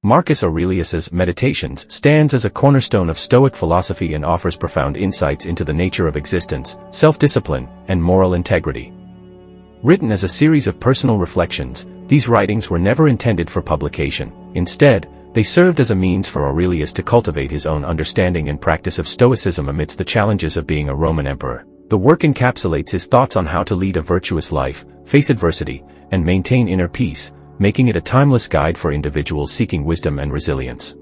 Marcus Aurelius's Meditations stands as a cornerstone of Stoic philosophy and offers profound insights into the nature of existence, self-discipline, and moral integrity. Written as a series of personal reflections, these writings were never intended for publication. Instead, they served as a means for Aurelius to cultivate his own understanding and practice of Stoicism amidst the challenges of being a Roman emperor. The work encapsulates his thoughts on how to lead a virtuous life, face adversity, and maintain inner peace, making it a timeless guide for individuals seeking wisdom and resilience.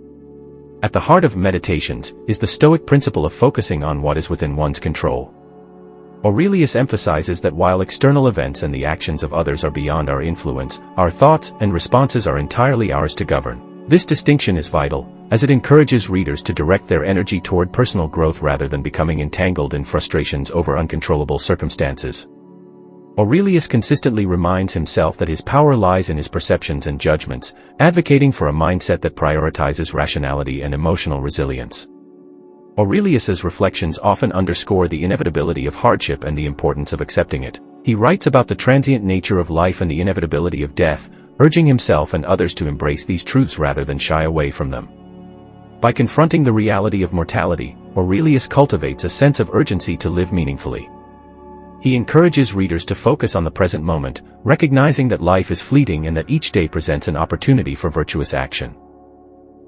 At the heart of Meditations is the Stoic principle of focusing on what is within one's control. Aurelius emphasizes that while external events and the actions of others are beyond our influence, our thoughts and responses are entirely ours to govern. This distinction is vital, as it encourages readers to direct their energy toward personal growth rather than becoming entangled in frustrations over uncontrollable circumstances. Aurelius consistently reminds himself that his power lies in his perceptions and judgments, advocating for a mindset that prioritizes rationality and emotional resilience. Aurelius's reflections often underscore the inevitability of hardship and the importance of accepting it. He writes about the transient nature of life and the inevitability of death, urging himself and others to embrace these truths rather than shy away from them. By confronting the reality of mortality, Aurelius cultivates a sense of urgency to live meaningfully. He encourages readers to focus on the present moment, recognizing that life is fleeting and that each day presents an opportunity for virtuous action.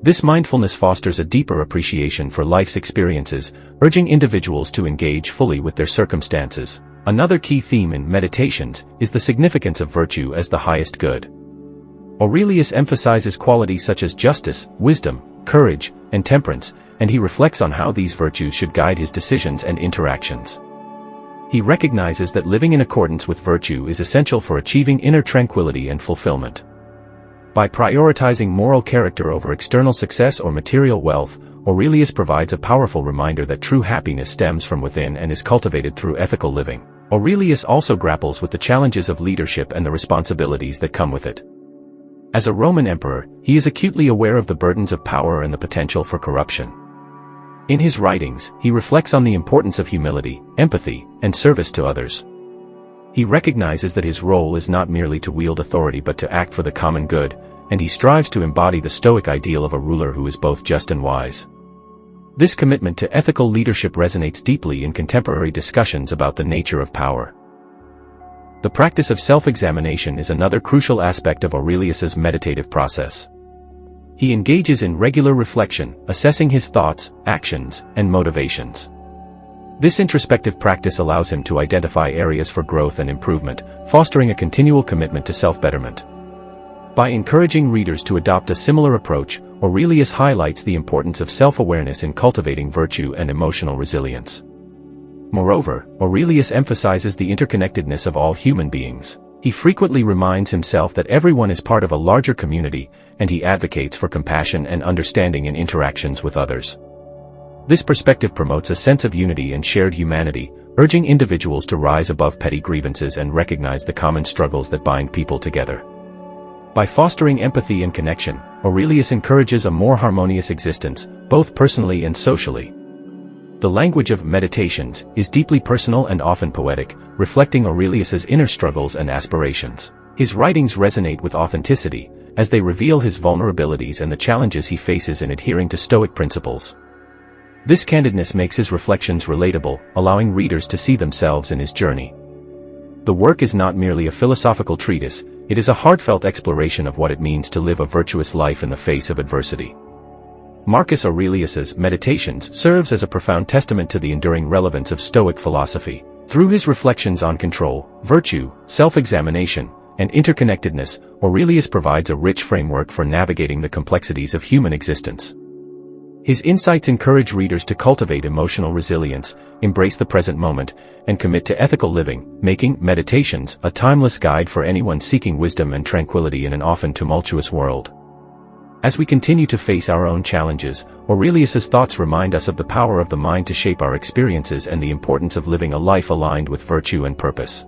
This mindfulness fosters a deeper appreciation for life's experiences, urging individuals to engage fully with their circumstances. Another key theme in Meditations is the significance of virtue as the highest good. Aurelius emphasizes qualities such as justice, wisdom, courage, and temperance, and he reflects on how these virtues should guide his decisions and interactions. He recognizes that living in accordance with virtue is essential for achieving inner tranquility and fulfillment. By prioritizing moral character over external success or material wealth, Aurelius provides a powerful reminder that true happiness stems from within and is cultivated through ethical living. Aurelius also grapples with the challenges of leadership and the responsibilities that come with it. As a Roman emperor, he is acutely aware of the burdens of power and the potential for corruption. In his writings, he reflects on the importance of humility, empathy, and service to others. He recognizes that his role is not merely to wield authority but to act for the common good, and he strives to embody the Stoic ideal of a ruler who is both just and wise. This commitment to ethical leadership resonates deeply in contemporary discussions about the nature of power. The practice of self-examination is another crucial aspect of Aurelius's meditative process. He engages in regular reflection, assessing his thoughts, actions, and motivations. This introspective practice allows him to identify areas for growth and improvement, fostering a continual commitment to self-betterment. By encouraging readers to adopt a similar approach, Aurelius highlights the importance of self-awareness in cultivating virtue and emotional resilience. Moreover, Aurelius emphasizes the interconnectedness of all human beings. He frequently reminds himself that everyone is part of a larger community, and he advocates for compassion and understanding in interactions with others. This perspective promotes a sense of unity and shared humanity, urging individuals to rise above petty grievances and recognize the common struggles that bind people together. By fostering empathy and connection, Aurelius encourages a more harmonious existence, both personally and socially. The language of Meditations is deeply personal and often poetic, reflecting Aurelius's inner struggles and aspirations. His writings resonate with authenticity, as they reveal his vulnerabilities and the challenges he faces in adhering to Stoic principles. This candidness makes his reflections relatable, allowing readers to see themselves in his journey. The work is not merely a philosophical treatise, it is a heartfelt exploration of what it means to live a virtuous life in the face of adversity. Marcus Aurelius's Meditations serves as a profound testament to the enduring relevance of Stoic philosophy. Through his reflections on control, virtue, self-examination, and interconnectedness, Aurelius provides a rich framework for navigating the complexities of human existence. His insights encourage readers to cultivate emotional resilience, embrace the present moment, and commit to ethical living, making Meditations a timeless guide for anyone seeking wisdom and tranquility in an often tumultuous world. As we continue to face our own challenges, Aurelius's thoughts remind us of the power of the mind to shape our experiences and the importance of living a life aligned with virtue and purpose.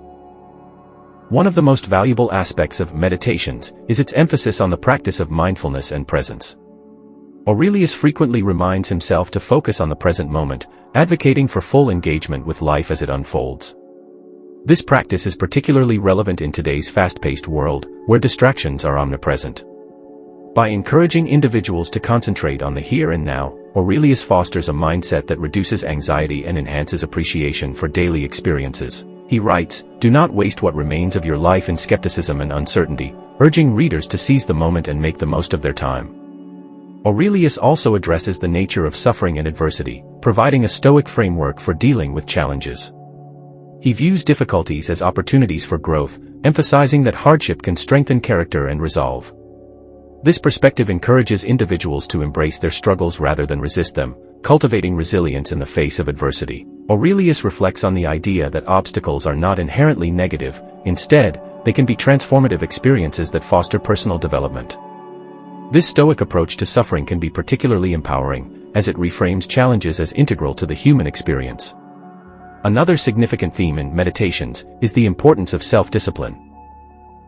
One of the most valuable aspects of Meditations is its emphasis on the practice of mindfulness and presence. Aurelius frequently reminds himself to focus on the present moment, advocating for full engagement with life as it unfolds. This practice is particularly relevant in today's fast-paced world, where distractions are omnipresent. By encouraging individuals to concentrate on the here and now, Aurelius fosters a mindset that reduces anxiety and enhances appreciation for daily experiences. He writes, "Do not waste what remains of your life in skepticism and uncertainty," urging readers to seize the moment and make the most of their time. Aurelius also addresses the nature of suffering and adversity, providing a Stoic framework for dealing with challenges. He views difficulties as opportunities for growth, emphasizing that hardship can strengthen character and resolve. This perspective encourages individuals to embrace their struggles rather than resist them, cultivating resilience in the face of adversity. Aurelius reflects on the idea that obstacles are not inherently negative; instead, they can be transformative experiences that foster personal development. This Stoic approach to suffering can be particularly empowering, as it reframes challenges as integral to the human experience. Another significant theme in Meditations is the importance of self-discipline.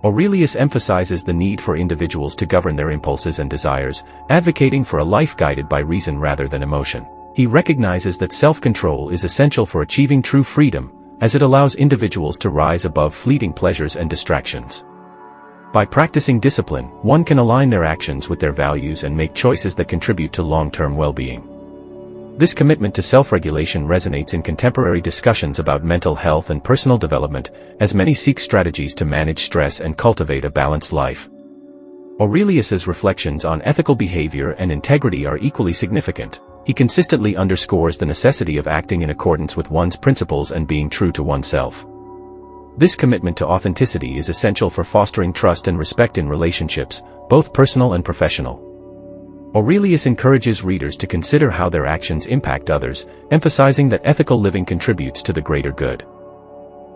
Aurelius emphasizes the need for individuals to govern their impulses and desires, advocating for a life guided by reason rather than emotion. He recognizes that self-control is essential for achieving true freedom, as it allows individuals to rise above fleeting pleasures and distractions. By practicing discipline, one can align their actions with their values and make choices that contribute to long-term well-being. This commitment to self-regulation resonates in contemporary discussions about mental health and personal development, as many seek strategies to manage stress and cultivate a balanced life. Aurelius's reflections on ethical behavior and integrity are equally significant. He consistently underscores the necessity of acting in accordance with one's principles and being true to oneself. This commitment to authenticity is essential for fostering trust and respect in relationships, both personal and professional. Aurelius encourages readers to consider how their actions impact others, emphasizing that ethical living contributes to the greater good.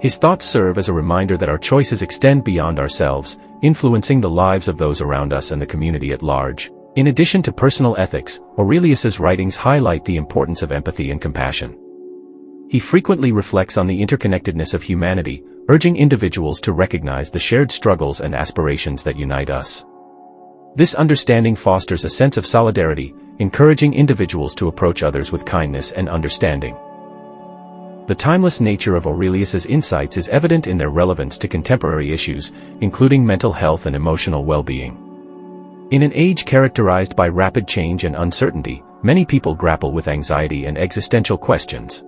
His thoughts serve as a reminder that our choices extend beyond ourselves, influencing the lives of those around us and the community at large. In addition to personal ethics, Aurelius's writings highlight the importance of empathy and compassion. He frequently reflects on the interconnectedness of humanity, urging individuals to recognize the shared struggles and aspirations that unite us. This understanding fosters a sense of solidarity, encouraging individuals to approach others with kindness and understanding. The timeless nature of Aurelius's insights is evident in their relevance to contemporary issues, including mental health and emotional well-being. In an age characterized by rapid change and uncertainty, many people grapple with anxiety and existential questions.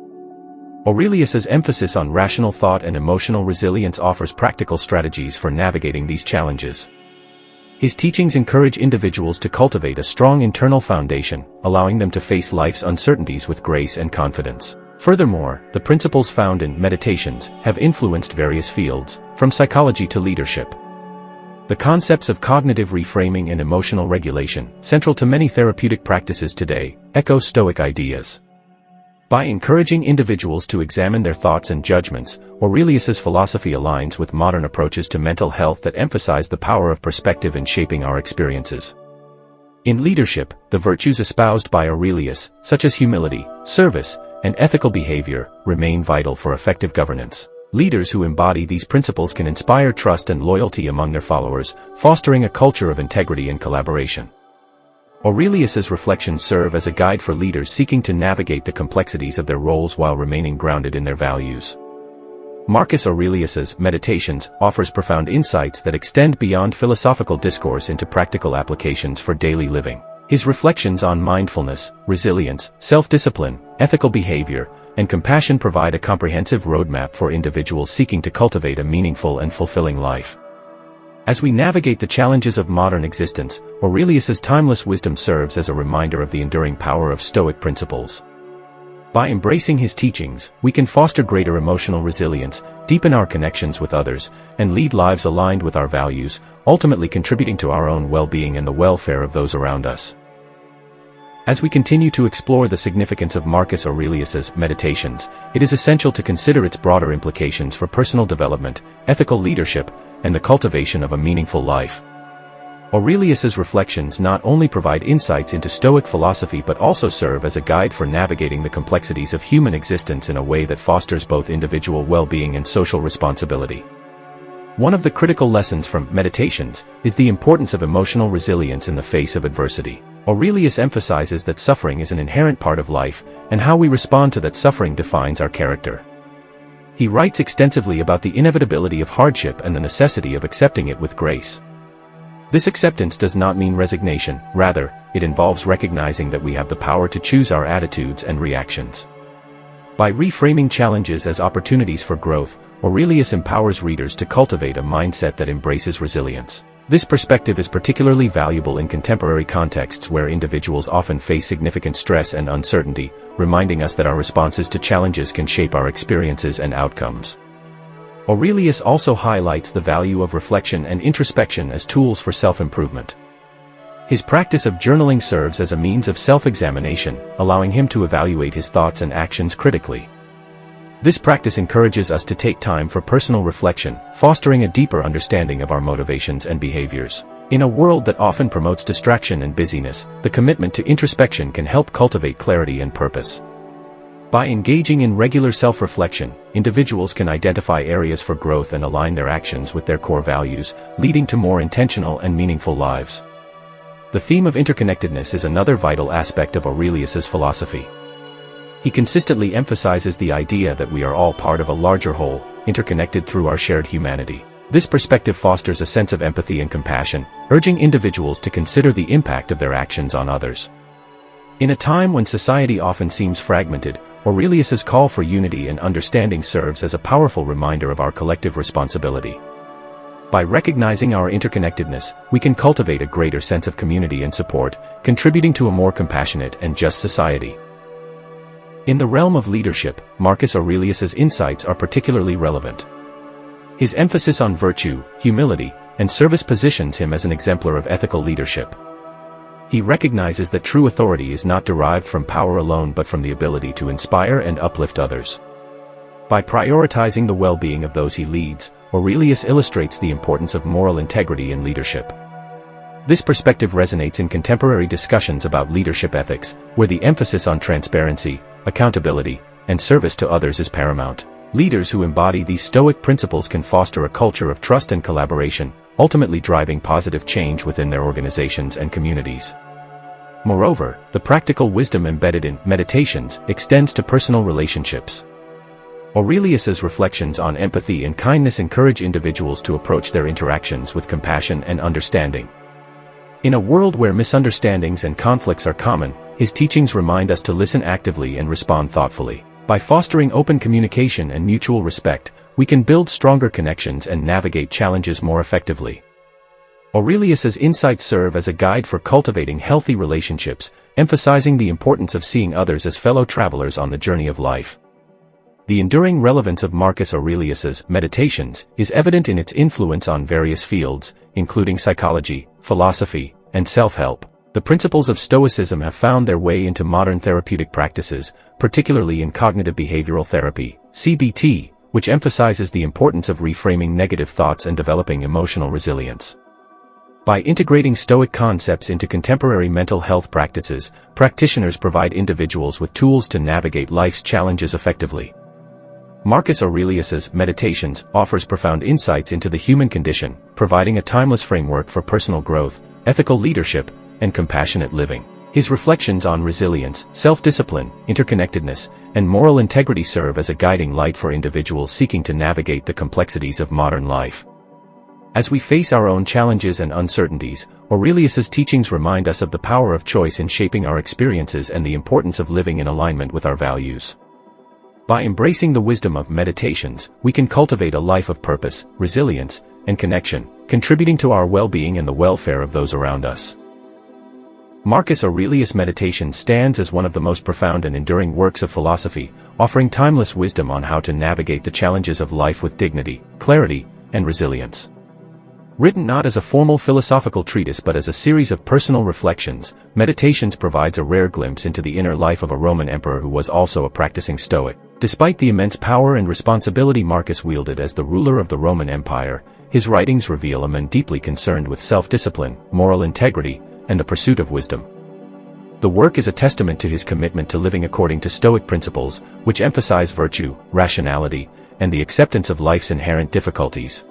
Aurelius's emphasis on rational thought and emotional resilience offers practical strategies for navigating these challenges. His teachings encourage individuals to cultivate a strong internal foundation, allowing them to face life's uncertainties with grace and confidence. Furthermore, the principles found in Meditations have influenced various fields, from psychology to leadership. The concepts of cognitive reframing and emotional regulation, central to many therapeutic practices today, echo Stoic ideas. By encouraging individuals to examine their thoughts and judgments, Aurelius's philosophy aligns with modern approaches to mental health that emphasize the power of perspective in shaping our experiences. In leadership, the virtues espoused by Aurelius, such as humility, service, and ethical behavior, remain vital for effective governance. Leaders who embody these principles can inspire trust and loyalty among their followers, fostering a culture of integrity and collaboration. Aurelius's reflections serve as a guide for leaders seeking to navigate the complexities of their roles while remaining grounded in their values. Marcus Aurelius's Meditations offers profound insights that extend beyond philosophical discourse into practical applications for daily living. His reflections on mindfulness, resilience, self-discipline, ethical behavior, and compassion provide a comprehensive roadmap for individuals seeking to cultivate a meaningful and fulfilling life. As we navigate the challenges of modern existence, Aurelius's timeless wisdom serves as a reminder of the enduring power of Stoic principles. By embracing his teachings, we can foster greater emotional resilience, deepen our connections with others, and lead lives aligned with our values, ultimately contributing to our own well-being and the welfare of those around us. As we continue to explore the significance of Marcus Aurelius's Meditations, it is essential to consider its broader implications for personal development, ethical leadership, and the cultivation of a meaningful life. Aurelius's reflections not only provide insights into Stoic philosophy but also serve as a guide for navigating the complexities of human existence in a way that fosters both individual well-being and social responsibility. One of the critical lessons from Meditations is the importance of emotional resilience in the face of adversity. Aurelius emphasizes that suffering is an inherent part of life, and how we respond to that suffering defines our character. He writes extensively about the inevitability of hardship and the necessity of accepting it with grace. This acceptance does not mean resignation, rather, it involves recognizing that we have the power to choose our attitudes and reactions. By reframing challenges as opportunities for growth, Aurelius empowers readers to cultivate a mindset that embraces resilience. This perspective is particularly valuable in contemporary contexts where individuals often face significant stress and uncertainty, reminding us that our responses to challenges can shape our experiences and outcomes. Aurelius also highlights the value of reflection and introspection as tools for self-improvement. His practice of journaling serves as a means of self-examination, allowing him to evaluate his thoughts and actions critically. This practice encourages us to take time for personal reflection, fostering a deeper understanding of our motivations and behaviors. In a world that often promotes distraction and busyness, the commitment to introspection can help cultivate clarity and purpose. By engaging in regular self-reflection, individuals can identify areas for growth and align their actions with their core values, leading to more intentional and meaningful lives. The theme of interconnectedness is another vital aspect of Aurelius's philosophy. He consistently emphasizes the idea that we are all part of a larger whole, interconnected through our shared humanity. This perspective fosters a sense of empathy and compassion, urging individuals to consider the impact of their actions on others. In a time when society often seems fragmented, Aurelius's call for unity and understanding serves as a powerful reminder of our collective responsibility. By recognizing our interconnectedness, we can cultivate a greater sense of community and support, contributing to a more compassionate and just society. In the realm of leadership, Marcus Aurelius's insights are particularly relevant. His emphasis on virtue, humility, and service positions him as an exemplar of ethical leadership. He recognizes that true authority is not derived from power alone but from the ability to inspire and uplift others. By prioritizing the well-being of those he leads, Aurelius illustrates the importance of moral integrity in leadership. This perspective resonates in contemporary discussions about leadership ethics, where the emphasis on transparency, accountability, and service to others is paramount. Leaders who embody these Stoic principles can foster a culture of trust and collaboration, ultimately driving positive change within their organizations and communities. Moreover, the practical wisdom embedded in Meditations extends to personal relationships. Aurelius's reflections on empathy and kindness encourage individuals to approach their interactions with compassion and understanding. In a world where misunderstandings and conflicts are common, his teachings remind us to listen actively and respond thoughtfully. By fostering open communication and mutual respect, we can build stronger connections and navigate challenges more effectively. Aurelius's insights serve as a guide for cultivating healthy relationships, emphasizing the importance of seeing others as fellow travelers on the journey of life. The enduring relevance of Marcus Aurelius's Meditations is evident in its influence on various fields, including psychology, philosophy, and self-help. The principles of Stoicism have found their way into modern therapeutic practices, particularly in cognitive behavioral therapy, CBT, which emphasizes the importance of reframing negative thoughts and developing emotional resilience. By integrating Stoic concepts into contemporary mental health practices, practitioners provide individuals with tools to navigate life's challenges effectively. Marcus Aurelius's Meditations offers profound insights into the human condition, providing a timeless framework for personal growth, ethical leadership, and compassionate living. His reflections on resilience, self-discipline, interconnectedness, and moral integrity serve as a guiding light for individuals seeking to navigate the complexities of modern life. As we face our own challenges and uncertainties, Aurelius's teachings remind us of the power of choice in shaping our experiences and the importance of living in alignment with our values. By embracing the wisdom of Meditations, we can cultivate a life of purpose, resilience, and connection, contributing to our well-being and the welfare of those around us. Marcus Aurelius' Meditations stands as one of the most profound and enduring works of philosophy, offering timeless wisdom on how to navigate the challenges of life with dignity, clarity, and resilience. Written not as a formal philosophical treatise but as a series of personal reflections, Meditations provides a rare glimpse into the inner life of a Roman emperor who was also a practicing Stoic. Despite the immense power and responsibility Marcus wielded as the ruler of the Roman Empire, his writings reveal a man deeply concerned with self-discipline, moral integrity, and the pursuit of wisdom. The work is a testament to his commitment to living according to Stoic principles, which emphasize virtue, rationality, and the acceptance of life's inherent difficulties.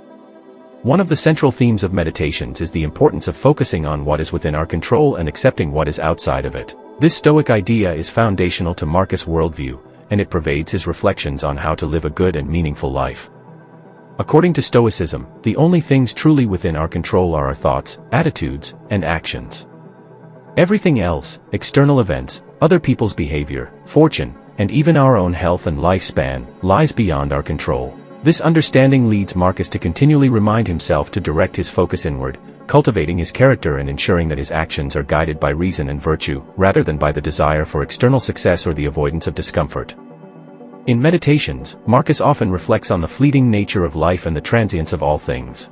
One of the central themes of Meditations is the importance of focusing on what is within our control and accepting what is outside of it. This Stoic idea is foundational to Marcus' worldview, and it pervades his reflections on how to live a good and meaningful life. According to Stoicism, the only things truly within our control are our thoughts, attitudes, and actions. Everything else, external events, other people's behavior, fortune, and even our own health and lifespan, lies beyond our control. This understanding leads Marcus to continually remind himself to direct his focus inward, cultivating his character and ensuring that his actions are guided by reason and virtue, rather than by the desire for external success or the avoidance of discomfort. In meditations, Marcus often reflects on the fleeting nature of life and the transience of all things.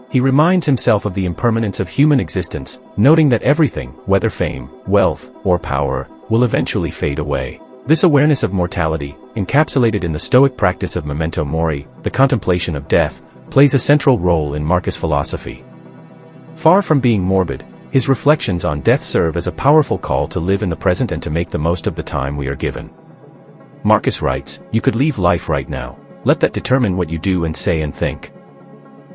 He reminds himself of the impermanence of human existence, noting that everything, whether fame, wealth, or power, will eventually fade away. This awareness of mortality, encapsulated in the Stoic practice of memento mori, the contemplation of death, plays a central role in Marcus' philosophy. Far from being morbid, his reflections on death serve as a powerful call to live in the present and to make the most of the time we are given. Marcus writes, "You could leave life right now. Let that determine what you do and say and think."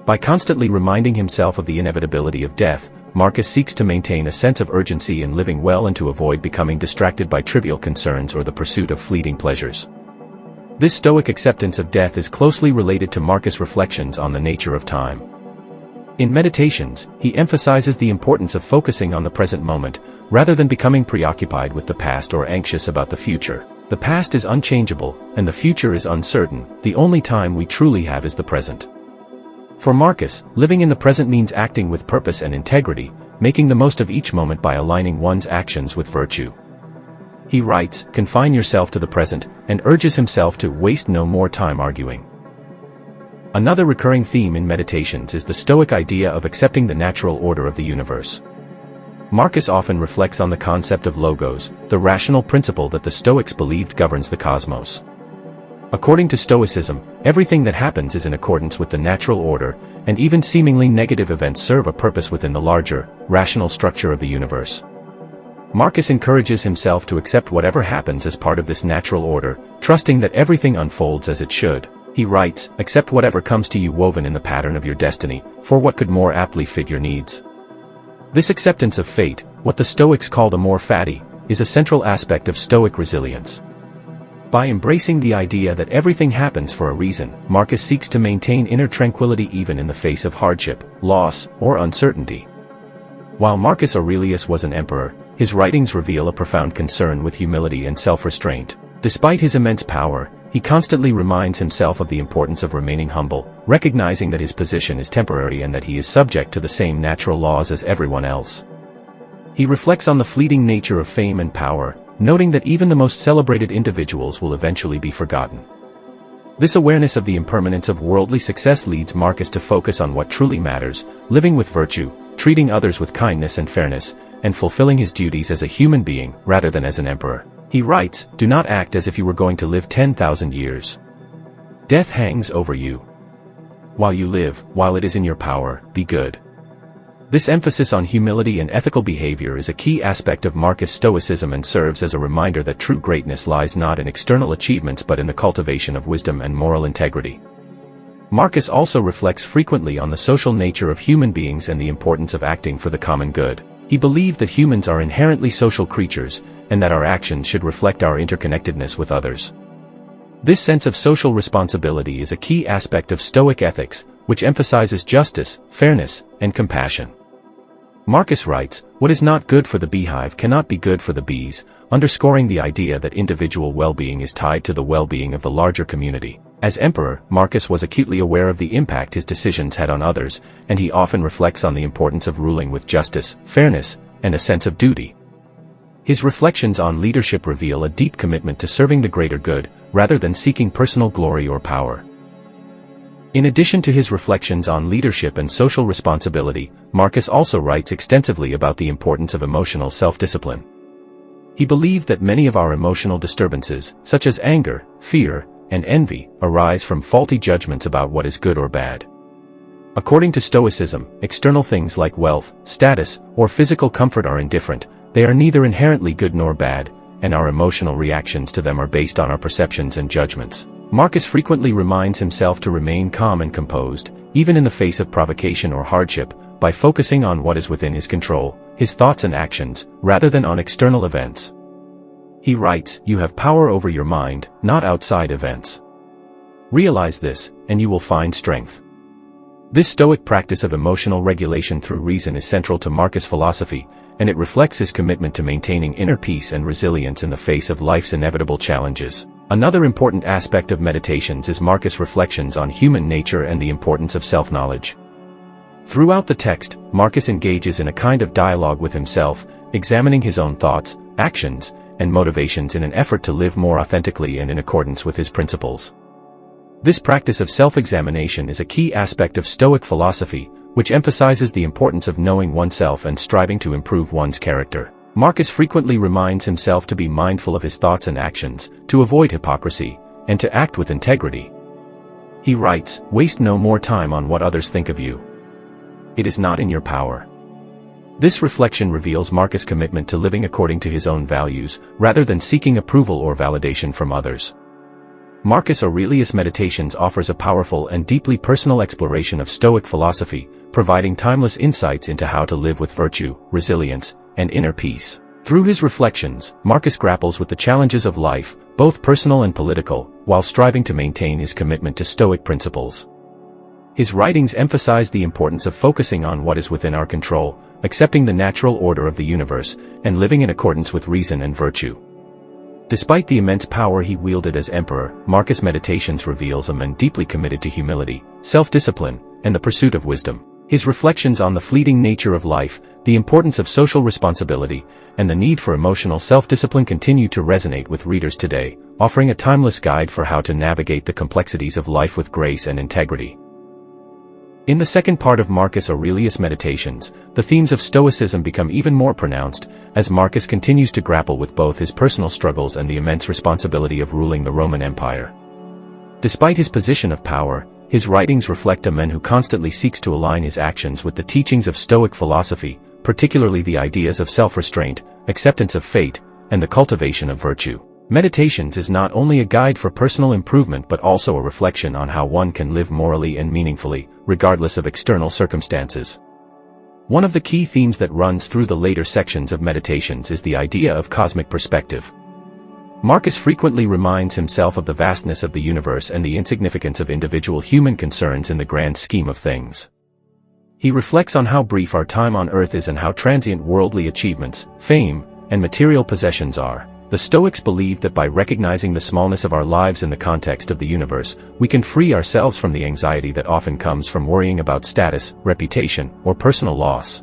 By constantly reminding himself of the inevitability of death, Marcus seeks to maintain a sense of urgency in living well and to avoid becoming distracted by trivial concerns or the pursuit of fleeting pleasures. This Stoic acceptance of death is closely related to Marcus' reflections on the nature of time. In meditations, he emphasizes the importance of focusing on the present moment, rather than becoming preoccupied with the past or anxious about the future. The past is unchangeable, and the future is uncertain. The only time we truly have is the present. For Marcus, living in the present means acting with purpose and integrity, making the most of each moment by aligning one's actions with virtue. He writes, "Confine yourself to the present," and urges himself to waste no more time arguing. Another recurring theme in meditations is the Stoic idea of accepting the natural order of the universe. Marcus often reflects on the concept of logos, the rational principle that the Stoics believed governs the cosmos. According to Stoicism, everything that happens is in accordance with the natural order, and even seemingly negative events serve a purpose within the larger, rational structure of the universe. Marcus encourages himself to accept whatever happens as part of this natural order, trusting that everything unfolds as it should. He writes, "Accept whatever comes to you woven in the pattern of your destiny, for what could more aptly fit your needs?" This acceptance of fate, what the Stoics called amor fati, is a central aspect of Stoic resilience. By embracing the idea that everything happens for a reason, Marcus seeks to maintain inner tranquility even in the face of hardship, loss, or uncertainty. While Marcus Aurelius was an emperor, his writings reveal a profound concern with humility and self-restraint. Despite his immense power, he constantly reminds himself of the importance of remaining humble, recognizing that his position is temporary and that he is subject to the same natural laws as everyone else. He reflects on the fleeting nature of fame and power, noting that even the most celebrated individuals will eventually be forgotten. This awareness of the impermanence of worldly success leads Marcus to focus on what truly matters, living with virtue, treating others with kindness and fairness, and fulfilling his duties as a human being, rather than as an emperor. He writes, "Do not act as if you were going to live 10,000 years. Death hangs over you. While you live, while it is in your power, be good." This emphasis on humility and ethical behavior is a key aspect of Marcus' Stoicism and serves as a reminder that true greatness lies not in external achievements but in the cultivation of wisdom and moral integrity. Marcus also reflects frequently on the social nature of human beings and the importance of acting for the common good. He believed that humans are inherently social creatures, and that our actions should reflect our interconnectedness with others. This sense of social responsibility is a key aspect of Stoic ethics, which emphasizes justice, fairness, and compassion. Marcus writes, "What is not good for the beehive cannot be good for the bees," underscoring the idea that individual well-being is tied to the well-being of the larger community. As emperor, Marcus was acutely aware of the impact his decisions had on others, and he often reflects on the importance of ruling with justice, fairness, and a sense of duty. His reflections on leadership reveal a deep commitment to serving the greater good, rather than seeking personal glory or power. In addition to his reflections on leadership and social responsibility, Marcus also writes extensively about the importance of emotional self-discipline. He believed that many of our emotional disturbances, such as anger, fear, and envy, arise from faulty judgments about what is good or bad. According to Stoicism, external things like wealth, status, or physical comfort are indifferent. They are neither inherently good nor bad, and our emotional reactions to them are based on our perceptions and judgments. Marcus frequently reminds himself to remain calm and composed, even in the face of provocation or hardship, by focusing on what is within his control, his thoughts and actions, rather than on external events. He writes, "You have power over your mind, not outside events." Realize this, and you will find strength. This Stoic practice of emotional regulation through reason is central to Marcus' philosophy, and it reflects his commitment to maintaining inner peace and resilience in the face of life's inevitable challenges. Another important aspect of meditations is Marcus' reflections on human nature and the importance of self-knowledge. Throughout the text, Marcus engages in a kind of dialogue with himself, examining his own thoughts, actions, and motivations in an effort to live more authentically and in accordance with his principles. This practice of self-examination is a key aspect of Stoic philosophy, which emphasizes the importance of knowing oneself and striving to improve one's character. Marcus frequently reminds himself to be mindful of his thoughts and actions, to avoid hypocrisy, and to act with integrity. He writes, "Waste no more time on what others think of you. It is not in your power." This reflection reveals Marcus' commitment to living according to his own values, rather than seeking approval or validation from others. Marcus Aurelius' Meditations offers a powerful and deeply personal exploration of Stoic philosophy, providing timeless insights into how to live with virtue, resilience, and inner peace. Through his reflections, Marcus grapples with the challenges of life, both personal and political, while striving to maintain his commitment to Stoic principles. His writings emphasize the importance of focusing on what is within our control, accepting the natural order of the universe, and living in accordance with reason and virtue. Despite the immense power he wielded as emperor, Marcus' Meditations reveals a man deeply committed to humility, self-discipline, and the pursuit of wisdom. His reflections on the fleeting nature of life, the importance of social responsibility, and the need for emotional self-discipline continue to resonate with readers today, offering a timeless guide for how to navigate the complexities of life with grace and integrity. In the second part of Marcus Aurelius' Meditations, the themes of Stoicism become even more pronounced, as Marcus continues to grapple with both his personal struggles and the immense responsibility of ruling the Roman Empire. Despite his position of power, his writings reflect a man who constantly seeks to align his actions with the teachings of Stoic philosophy, particularly the ideas of self-restraint, acceptance of fate, and the cultivation of virtue. Meditations is not only a guide for personal improvement but also a reflection on how one can live morally and meaningfully, regardless of external circumstances. One of the key themes that runs through the later sections of Meditations is the idea of cosmic perspective. Marcus frequently reminds himself of the vastness of the universe and the insignificance of individual human concerns in the grand scheme of things. He reflects on how brief our time on earth is and how transient worldly achievements, fame, and material possessions are. The Stoics believe that by recognizing the smallness of our lives in the context of the universe, we can free ourselves from the anxiety that often comes from worrying about status, reputation, or personal loss.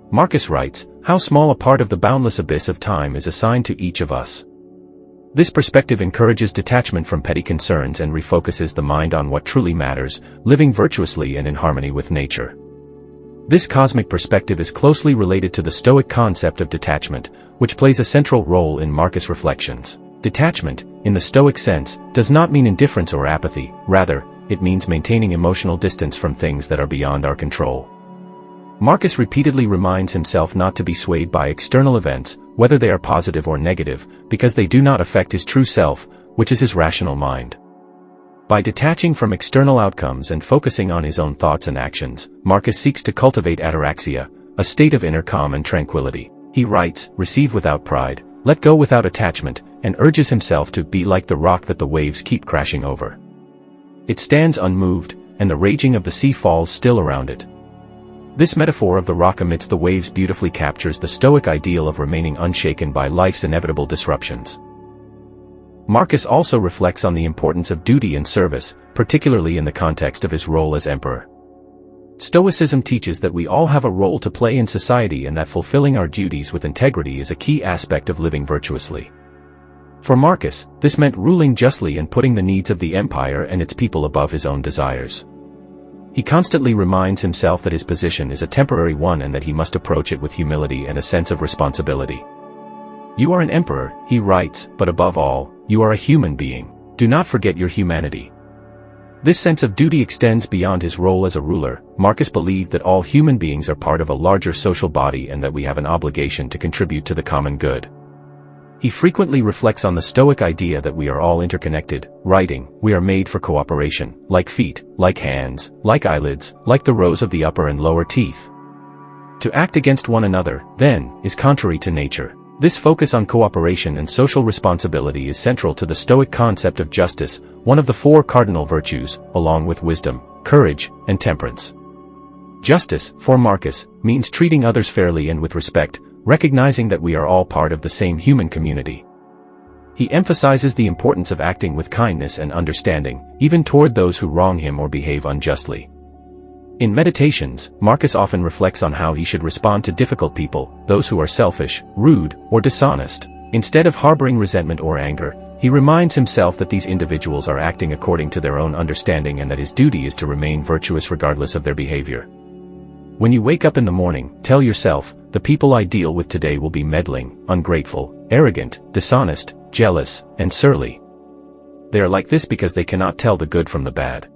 Marcus writes, "How small a part of the boundless abyss of time is assigned to each of us." This perspective encourages detachment from petty concerns and refocuses the mind on what truly matters, living virtuously and in harmony with nature. This cosmic perspective is closely related to the Stoic concept of detachment, which plays a central role in Marcus' reflections. Detachment, in the Stoic sense, does not mean indifference or apathy, rather, it means maintaining emotional distance from things that are beyond our control. Marcus repeatedly reminds himself not to be swayed by external events, whether they are positive or negative, because they do not affect his true self, which is his rational mind. By detaching from external outcomes and focusing on his own thoughts and actions, Marcus seeks to cultivate ataraxia, a state of inner calm and tranquility. He writes, "Receive without pride, let go without attachment," and urges himself to be like the rock that the waves keep crashing over. It stands unmoved, and the raging of the sea falls still around it. This metaphor of the rock amidst the waves beautifully captures the Stoic ideal of remaining unshaken by life's inevitable disruptions. Marcus also reflects on the importance of duty and service, particularly in the context of his role as emperor. Stoicism teaches that we all have a role to play in society and that fulfilling our duties with integrity is a key aspect of living virtuously. For Marcus, this meant ruling justly and putting the needs of the empire and its people above his own desires. He constantly reminds himself that his position is a temporary one and that he must approach it with humility and a sense of responsibility. "You are an emperor," he writes, "but above all, you are a human being. Do not forget your humanity." This sense of duty extends beyond his role as a ruler. Marcus believed that all human beings are part of a larger social body and that we have an obligation to contribute to the common good. He frequently reflects on the Stoic idea that we are all interconnected, writing, "We are made for cooperation, like feet, like hands, like eyelids, like the rows of the upper and lower teeth. To act against one another, then, is contrary to nature." This focus on cooperation and social responsibility is central to the Stoic concept of justice, one of the four cardinal virtues, along with wisdom, courage, and temperance. Justice, for Marcus, means treating others fairly and with respect, recognizing that we are all part of the same human community. He emphasizes the importance of acting with kindness and understanding, even toward those who wrong him or behave unjustly. In Meditations, Marcus often reflects on how he should respond to difficult people, those who are selfish, rude, or dishonest. Instead of harboring resentment or anger, he reminds himself that these individuals are acting according to their own understanding and that his duty is to remain virtuous regardless of their behavior. When you wake up in the morning, tell yourself, the people I deal with today will be meddling, ungrateful, arrogant, dishonest, jealous, and surly. They are like this because they cannot tell the good from the bad.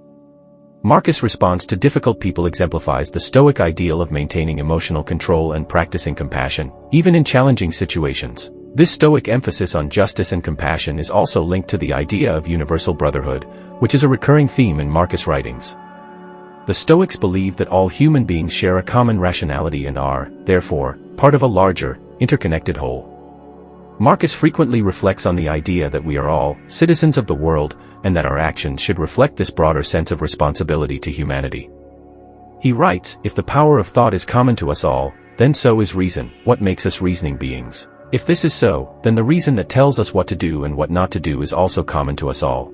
Marcus' response to difficult people exemplifies the Stoic ideal of maintaining emotional control and practicing compassion, even in challenging situations. This Stoic emphasis on justice and compassion is also linked to the idea of universal brotherhood, which is a recurring theme in Marcus' writings. The Stoics believe that all human beings share a common rationality and are, therefore, part of a larger, interconnected whole. Marcus frequently reflects on the idea that we are all citizens of the world, and that our actions should reflect this broader sense of responsibility to humanity. He writes, if the power of thought is common to us all, then so is reason. What makes us reasoning beings? If this is so, then the reason that tells us what to do and what not to do is also common to us all.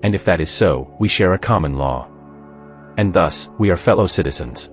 And if that is so, we share a common law. And thus, we are fellow citizens.